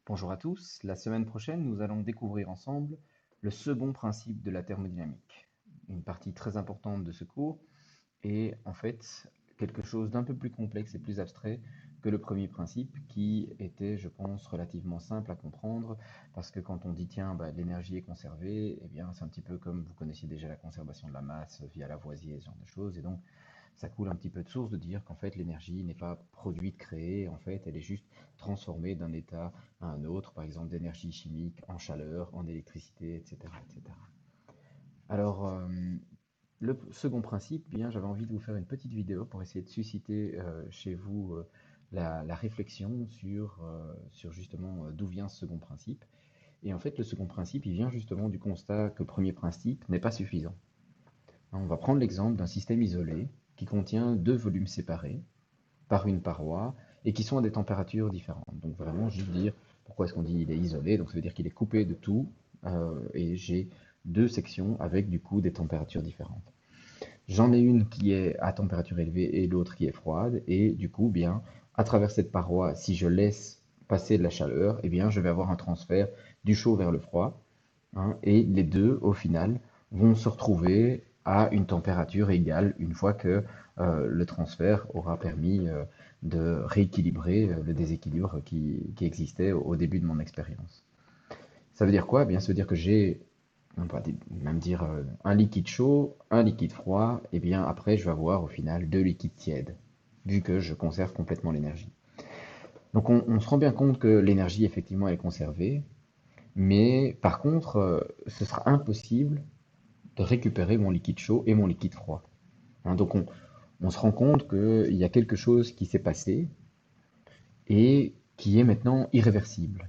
Bonjour à tous, la semaine prochaine nous allons découvrir ensemble le second principe de la thermodynamique. Une partie très importante de ce cours est en fait quelque chose d'un peu plus complexe et plus abstrait que le premier principe qui était, je pense, relativement simple à comprendre parce que quand on dit tiens, l'énergie est conservée, eh bien c'est un petit peu comme vous connaissiez déjà la conservation de la masse via Lavoisier, ce genre de choses, et donc ça coule un petit peu de source de dire qu'en fait l'énergie n'est pas produite, créée, en fait elle est juste transformée d'un état à un autre, par exemple d'énergie chimique en chaleur, en électricité, etc. etc. Alors, le second principe, bien j'avais envie de vous faire une petite vidéo pour essayer de susciter chez vous la réflexion sur justement d'où vient ce second principe. Et en fait, le second principe, il vient justement du constat que le premier principe n'est pas suffisant. On va prendre l'exemple d'un système isolé qui contient deux volumes séparés par une paroi et qui sont à des températures différentes. Donc vraiment, juste dire pourquoi est-ce qu'on dit il est isolé, donc ça veut dire qu'il est coupé de tout et j'ai deux sections avec du coup des températures différentes. J'en ai une qui est à température élevée et l'autre qui est froide et du coup, bien, à travers cette paroi, si je laisse passer de la chaleur, eh bien, je vais avoir un transfert du chaud vers le froid, hein, et les deux, au final, vont se retrouver à une température égale une fois que le transfert aura permis de rééquilibrer le déséquilibre qui existait au début de mon expérience. Ça veut dire quoi? Eh bien, ça veut dire que j'ai, on va même dire un liquide chaud, un liquide froid, et bien après je vais avoir au final deux liquides tièdes, vu que je conserve complètement l'énergie. Donc on se rend bien compte que l'énergie effectivement elle est conservée, mais par contre, ce sera impossible de récupérer mon liquide chaud et mon liquide froid. Hein, donc on se rend compte qu'il y a quelque chose qui s'est passé et qui est maintenant irréversible.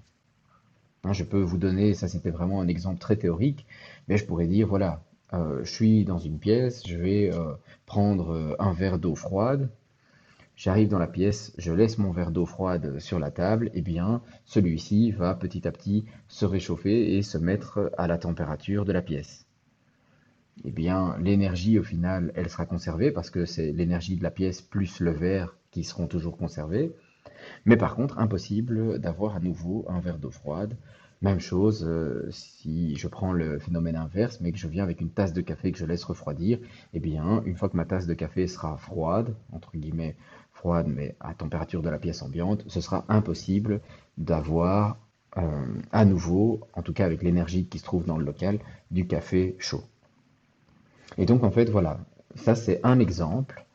Hein, je peux vous donner, ça c'était vraiment un exemple très théorique, mais je pourrais dire, voilà, je suis dans une pièce, je vais prendre un verre d'eau froide, j'arrive dans la pièce, je laisse mon verre d'eau froide sur la table, et bien celui-ci va petit à petit se réchauffer et se mettre à la température de la pièce. Eh bien, l'énergie, au final, elle sera conservée parce que c'est l'énergie de la pièce plus le verre qui seront toujours conservés. Mais par contre, impossible d'avoir à nouveau un verre d'eau froide. Même chose si je prends le phénomène inverse, mais que je viens avec une tasse de café que je laisse refroidir, eh bien, une fois que ma tasse de café sera froide, entre guillemets froide, mais à température de la pièce ambiante, ce sera impossible d'avoir à nouveau, en tout cas avec l'énergie qui se trouve dans le local, du café chaud. Et donc, en fait, voilà, ça c'est un exemple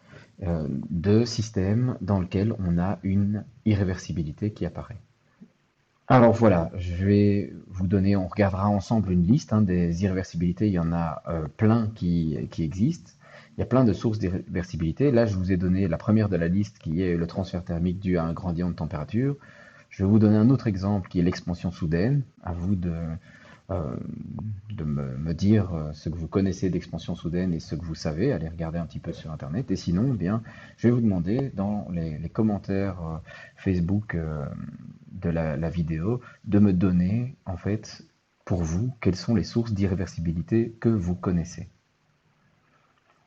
de système dans lequel on a une irréversibilité qui apparaît. Alors voilà, je vais vous donner, on regardera ensemble une liste des irréversibilités, il y en a plein qui existent, il y a plein de sources d'irréversibilité. Là, je vous ai donné la première de la liste qui est le transfert thermique dû à un gradient de température. Je vais vous donner un autre exemple qui est l'expansion soudaine. À vous euh, de me dire ce que vous connaissez d'expansion soudaine et ce que vous savez. Allez regarder un petit peu sur Internet. Et sinon, eh bien, je vais vous demander dans les commentaires Facebook de la vidéo de me donner, en fait, pour vous, quelles sont les sources d'irréversibilité que vous connaissez.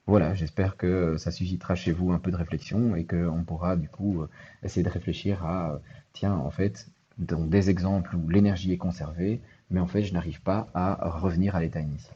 Voilà, j'espère que ça suscitera chez vous un peu de réflexion et qu'on pourra du coup essayer de réfléchir à, tiens, en fait, dans des exemples où l'énergie est conservée, mais en fait, je n'arrive pas à revenir à l'état initial.